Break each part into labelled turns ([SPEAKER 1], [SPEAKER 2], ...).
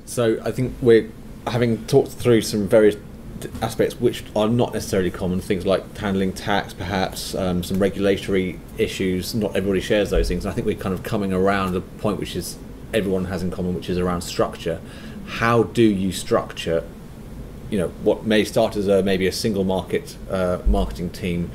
[SPEAKER 1] So I think we're having talked through some various aspects which are not necessarily common, things like handling tax, perhaps some regulatory issues. Not everybody shares those things. And I think we're kind of coming around a point which is everyone has in common, which is around structure. How do you structure, what may start as maybe a single marketing team,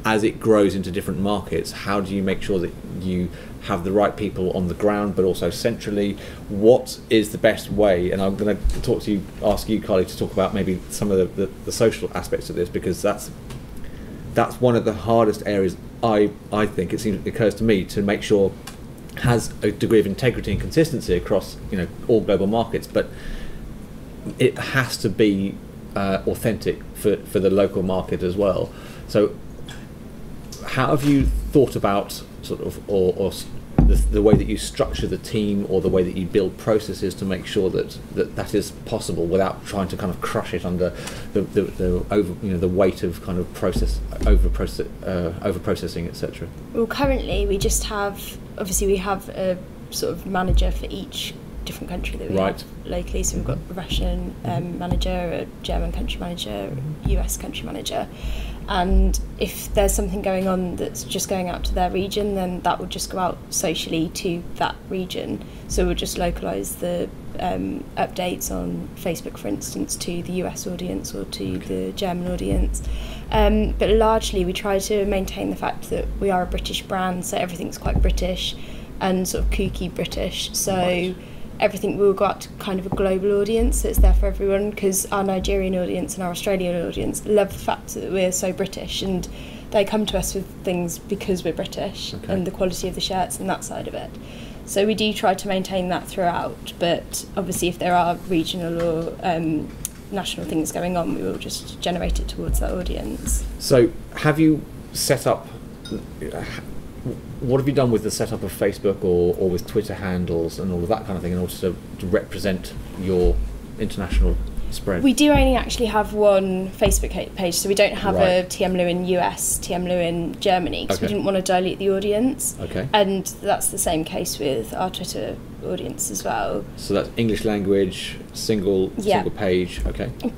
[SPEAKER 1] as it grows into different markets? How do you make sure that you have the right people on the ground, but also centrally? What is the best way? And I'm going to ask you, Carly, to talk about maybe some of the social aspects of this, because that's one of the hardest areas. I think it occurs to me to make sure has a degree of integrity and consistency across all global markets, but it has to be authentic for the local market as well. So how have you thought about sort of or the way that you structure the team, or the way that you build processes to make sure that is possible without trying to kind of crush it under the weight of kind of over processing, etc.?
[SPEAKER 2] Well, currently we just have we have a sort of manager for each different country that we have locally. So we've got a Russian manager, a German country manager, US country manager. And if there's something going on that's just going out to their region, then that would just go out socially to that region. So we'll just localise the updates on Facebook, for instance, to the US audience or to the German audience. But largely we try to maintain the fact that we are a British brand, so everything's quite British and sort of kooky British. So everything will go out to kind of a global audience, so it's there for everyone, because our Nigerian audience and our Australian audience love the fact that we're so British, and they come to us with things because we're British and the quality of the shirts and that side of it. So we do try to maintain that throughout, but obviously if there are regional or national things going on, we will just generate it towards that audience.
[SPEAKER 1] So have you set up, what have you done with the setup of Facebook or with Twitter handles and all of that kind of thing in order to represent your international spread?
[SPEAKER 2] We do only actually have one Facebook page, so we don't have a TM Lewin US, TM Lewin Germany, because we didn't want to dilute the audience. And that's the same case with our Twitter audience as well.
[SPEAKER 1] So that's English language, single page,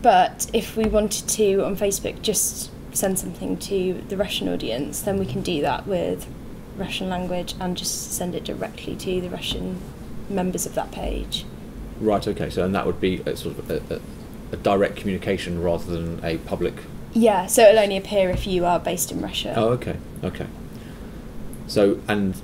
[SPEAKER 2] But if we wanted to on Facebook just send something to the Russian audience, then we can do that with Russian language and just send it directly to the Russian members of that page.
[SPEAKER 1] Right, okay, so and that would be a sort of a direct communication rather than a public...
[SPEAKER 2] Yeah, so it'll only appear if you are based in Russia.
[SPEAKER 1] Oh, okay. So, and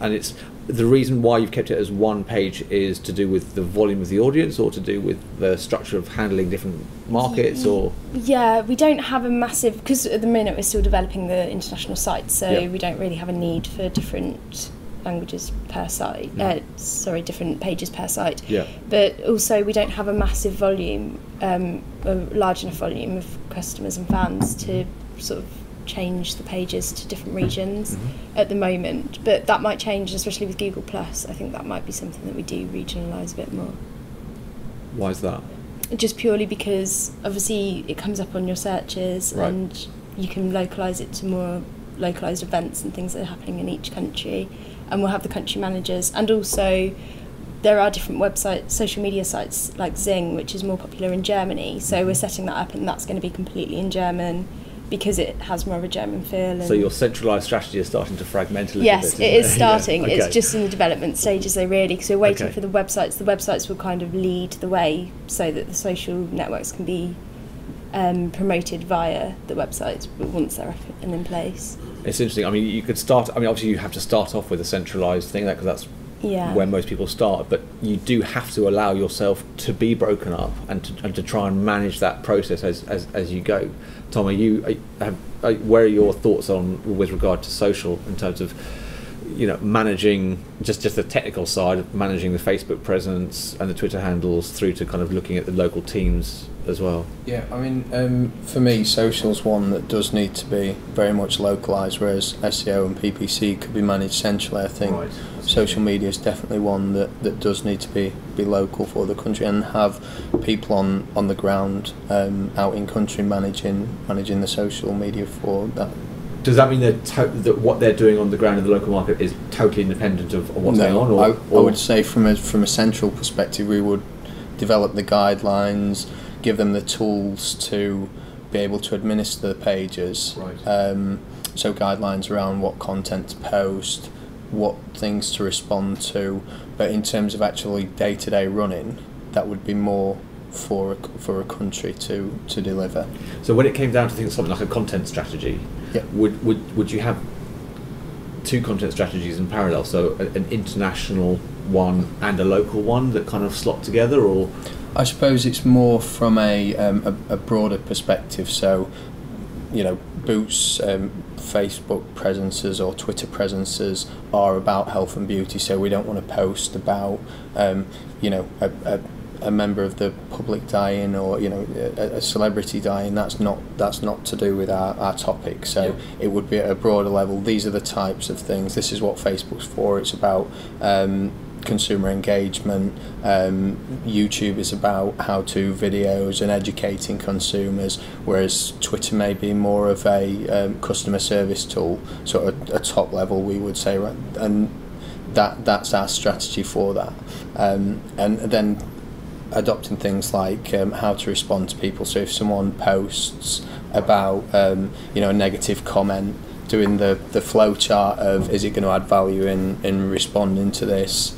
[SPEAKER 1] it's the reason why you've kept it as one page is to do with the volume of the audience, or to do with the structure of handling different markets, or...
[SPEAKER 2] Yeah, we don't have a massive... Because at the minute we're still developing the international site, so we don't really have a need for different languages per site, different pages per site. But also we don't have a massive volume, a large enough volume of customers and fans to sort of change the pages to different regions at the moment, but that might change, especially with Google Plus. I think that might be something that we do regionalise a bit more.
[SPEAKER 1] Why is that?
[SPEAKER 2] Just purely because obviously it comes up on your searches, and you can localise it to more localised events and things that are happening in each country, and we'll have the country managers. And also there are different websites, social media sites like Zing, which is more popular in Germany, so we're setting that up, and that's going to be completely in German because it has more of a German feel. And
[SPEAKER 1] so your centralised strategy is starting to fragment a little bit.
[SPEAKER 2] Yes, it is starting. It's just in the development stages though, really, because we're waiting for the websites. The websites will kind of lead the way so that the social networks can be promoted via the websites once they're up and in place.
[SPEAKER 1] It's interesting. I mean, you could start... I mean, obviously you have to start off with a centralised thing, because that's where most people start, but you do have to allow yourself to be broken up and to try and manage that process as you go. Tom, where are your thoughts on with regard to social in terms of managing just the technical side of managing the Facebook presence and the Twitter handles through to kind of looking at the local teams as well?
[SPEAKER 3] Yeah, I mean, for me, social's one that does need to be very much localised, whereas SEO and PPC could be managed centrally. I think social media is definitely one that does need to be local for the country, and have people on the ground out in country managing the social media for
[SPEAKER 1] Does that mean that what they're doing on the ground in the local market is totally independent of what's going on?
[SPEAKER 3] I would say from a central perspective, we would develop the guidelines, give them the tools to be able to administer the pages.
[SPEAKER 1] Right.
[SPEAKER 3] So guidelines around what content to post, what things to respond to. But in terms of actually day-to-day running, that would be more for a country to deliver.
[SPEAKER 1] So when it came down to something like a content strategy,
[SPEAKER 3] yeah.
[SPEAKER 1] would you have two content strategies in parallel? So an international one and a local one that kind of slot together, or?
[SPEAKER 3] I suppose it's more from a broader perspective. So, Boots Facebook presences or Twitter presences are about health and beauty. So we don't want to post about a member of the public dying or a celebrity dying. That's not to do with our topic. So it would be at a broader level. These are the types of things. This is what Facebook's for. It's about consumer engagement. YouTube is about how-to videos and educating consumers, whereas Twitter may be more of a customer service tool, sort of a top level, we would say, right? And that's our strategy for that. And then adopting things like how to respond to people. So if someone posts about a negative comment, doing the flow chart of, is it going to add value in responding to this?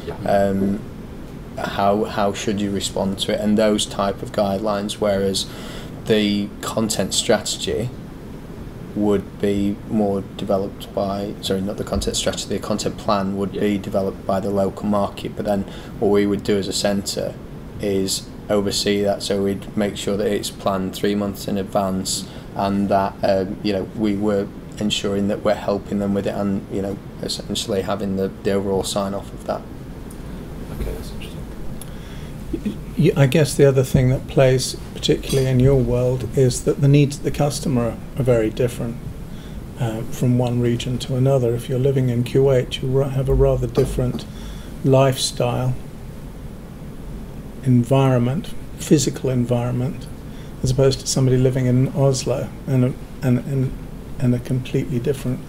[SPEAKER 3] How should you respond to it? And those type of guidelines, whereas the content strategy would be more developed by, not the content strategy, the content plan would be developed by the local market. But then what we would do as a centre is oversee that, so we'd make sure that it's planned 3 months in advance, and that we were ensuring that we're helping them with it, and essentially having the overall sign off of that.
[SPEAKER 1] Okay, that's interesting.
[SPEAKER 4] I guess the other thing that plays particularly in your world is that the needs of the customer are very different from one region to another. If you're living in Kuwait, you have a rather different lifestyle, environment, physical environment, as opposed to somebody living in Oslo and a completely different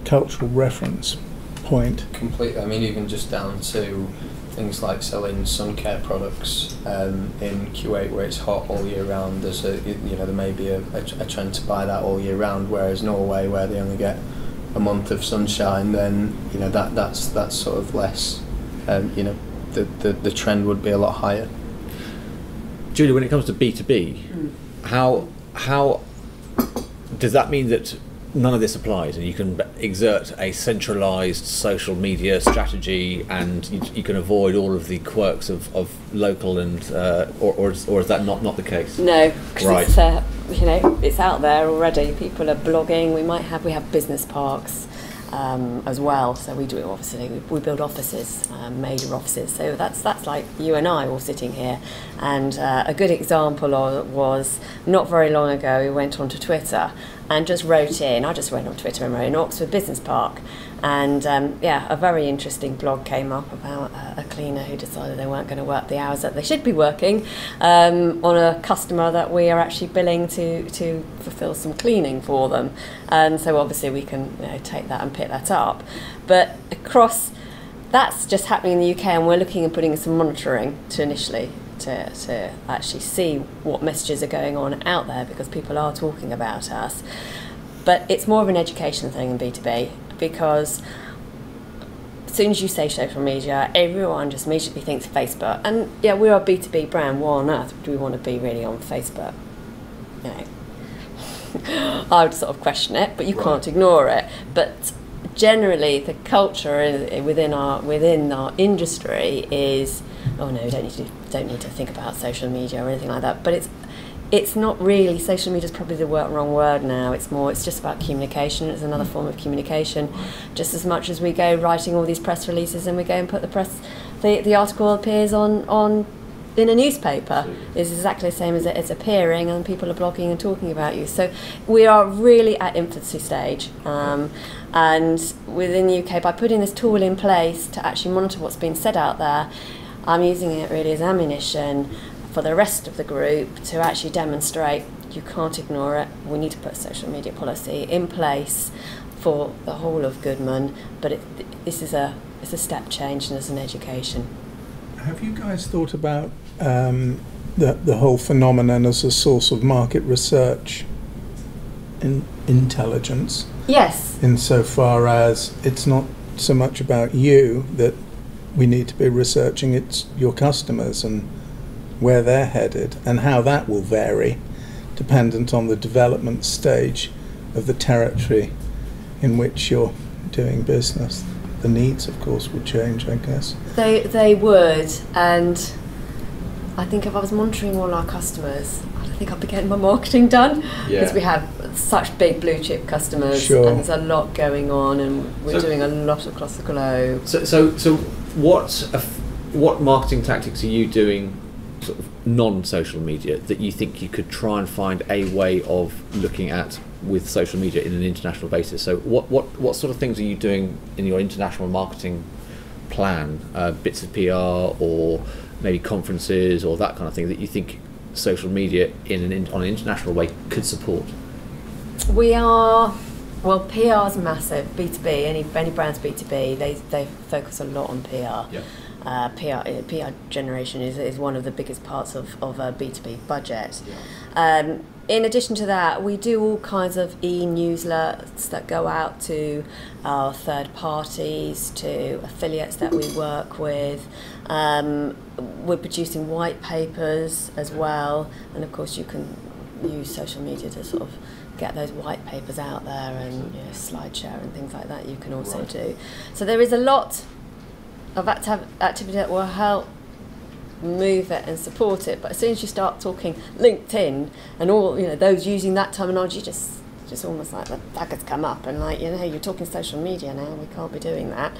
[SPEAKER 4] cultural reference point.
[SPEAKER 3] Completely. I mean, even just down to things like selling sun care products in Kuwait, where it's hot all year round. There's there may be a trend to buy that all year round, whereas Norway, where they only get a month of sunshine, then that's sort of less. The trend would be a lot higher.
[SPEAKER 1] Julie, when it comes to B2B, how does that mean that none of this applies, and you can exert a centralised social media strategy, and you can avoid all of the quirks of local and or is that not the case?
[SPEAKER 5] No, because
[SPEAKER 1] right.
[SPEAKER 5] It's out there already. People are blogging. We have business parks as well. So we build offices, major offices. So that's like you and I all sitting here. And a good example was not very long ago. We went onto Twitter and just wrote in. I just went on Twitter and wrote in Oxford Business Park, and a very interesting blog came up about a cleaner who decided they weren't going to work the hours that they should be working on a customer that we are actually billing to fulfil some cleaning for them. And so obviously we can take that and pick that up. But that's just happening in the UK, and we're looking at putting some monitoring to initially to actually see what messages are going on out there, because people are talking about us. But it's more of an education thing in B2B, because as soon as you say social media, everyone just immediately thinks Facebook. And yeah, we're a B2B brand. Why on earth do we want to be really on Facebook? I would sort of question it, but you can't ignore it. But generally, the culture within our industry is, oh no, don't need to think about social media or anything like that. But it's not really. Social media is probably the wrong word now. It's just about communication. It's another form of communication, just as much as we go writing all these press releases and we go and put the article appears on in a newspaper. Is exactly the same as it's appearing, and people are blogging and talking about you. So we are really at infancy stage. And within the UK, by putting this tool in place to actually monitor what's being said out there, I'm using it really as ammunition for the rest of the group to actually demonstrate you can't ignore it. We need to put a social media policy in place for the whole of Goodman, but this is a step change and it's an education.
[SPEAKER 4] Have you guys thought about the whole phenomenon as a source of market research in intelligence?
[SPEAKER 5] Yes.
[SPEAKER 4] Insofar as it's not so much about you that we need to be researching, it's your customers and where they're headed and how that will vary dependent on the development stage of the territory in which you're doing business. The needs, of course, would change, I guess.
[SPEAKER 5] They would, and I think if I was monitoring all our customers, I think I'd be getting my marketing done, because we have such big blue chip customers, and there's a lot going on, and we're doing a lot across the globe.
[SPEAKER 1] So what marketing tactics are you doing, sort of non-social media, that you think you could try and find a way of looking at with social media in an international basis? So what sort of things are you doing in your international marketing plan, bits of PR or maybe conferences or that kind of thing, that you think social media on an international way could support?
[SPEAKER 5] We are, well, PR is massive. B2B, any brand's B2B, they focus a lot on PR. PR generation is one of the biggest parts of a B2B budget. In addition to that, we do all kinds of e-newsletters that go out to our third parties, to affiliates that we work with. We're producing white papers as well, and of course you can use social media to sort of get those white papers out there, and SlideShare and things like that you can also do. So there is a lot of activity that will help move it and support it, but as soon as you start talking LinkedIn and all those using that terminology, just almost like the daggers come up, and you're talking social media now, we can't be doing that.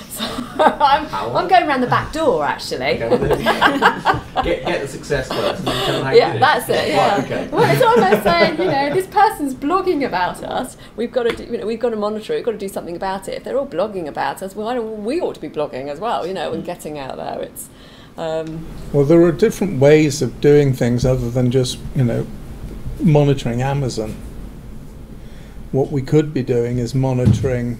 [SPEAKER 5] So I'm going around the back door actually.
[SPEAKER 1] Get the success first and then tell them how you did it.
[SPEAKER 5] That's it. Well, it's almost saying, this person's blogging about us, we've got to we've got to monitor it, we've got to do something about it. If they're all blogging about us, well, we ought to be blogging as well, and getting out there. It's
[SPEAKER 4] well, there are different ways of doing things other than just monitoring Amazon. What we could be doing is monitoring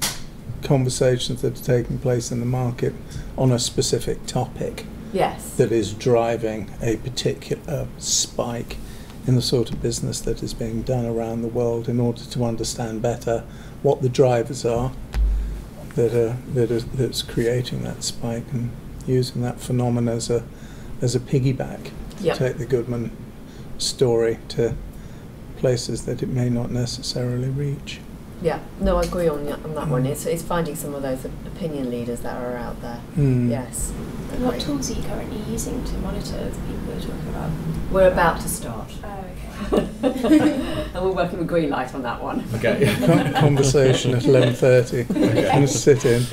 [SPEAKER 4] conversations that are taking place in the market on a specific topic.
[SPEAKER 5] Yes.
[SPEAKER 4] That is driving a particular spike in the sort of business that is being done around the world, in order to understand better what the drivers are that's creating that spike, and using that phenomenon as a piggyback to take the Goodman story to places that it may not necessarily reach.
[SPEAKER 5] Yeah, no, I agree on that one. It's finding some of those opinion leaders that are out there. Yes.
[SPEAKER 2] What tools are you currently using to monitor the people you're talking about?
[SPEAKER 5] We're about to start.
[SPEAKER 2] Oh, okay.
[SPEAKER 5] And we're working with Greenlight on that one.
[SPEAKER 1] Okay.
[SPEAKER 4] Conversation at 11:30. I'm going to sit in.